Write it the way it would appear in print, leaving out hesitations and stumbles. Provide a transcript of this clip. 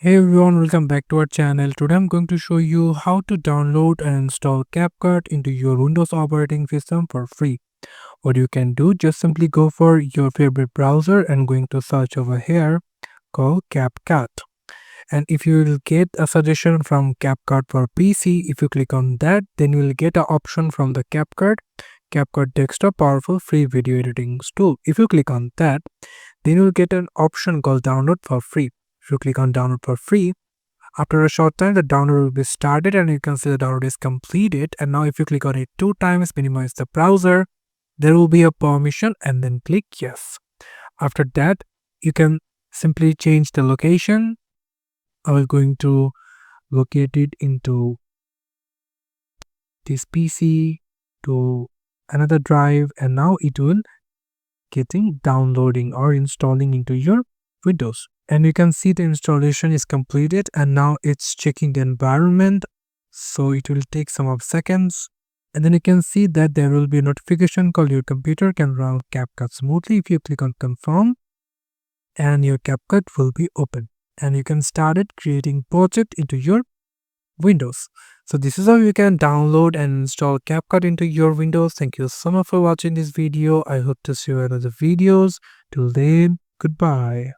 Hey everyone, welcome back to our channel. Today I'm going to show you how to download and install CapCut into your Windows operating system for free. What you can do, just simply go for your favorite browser and going to search over here called CapCut. And if you will get a suggestion from CapCut for PC, if you click on that, then you will get an option from the CapCut Desktop Powerful Free Video Editing Tool. If you click on that, then you will get an option called Download for Free. If you click on Download for Free, after a short time the download will be started and you can see the download is completed. And now if you click on it 2 times, minimize the browser, there will be a permission and then click yes. After that, you can simply change the location. I was going to locate it into this PC to another drive, and now it will getting downloading or installing into your Windows. And you can see the installation is completed and now it's checking the environment, so it will take some of seconds. And then you can see that there will be a notification called your computer can run CapCut smoothly. If you click on confirm, and your CapCut will be open and you can start it creating project into your Windows. So this is how you can download and install CapCut into your Windows. Thank you so much for watching this video. I hope to see you in other videos. Till then, goodbye.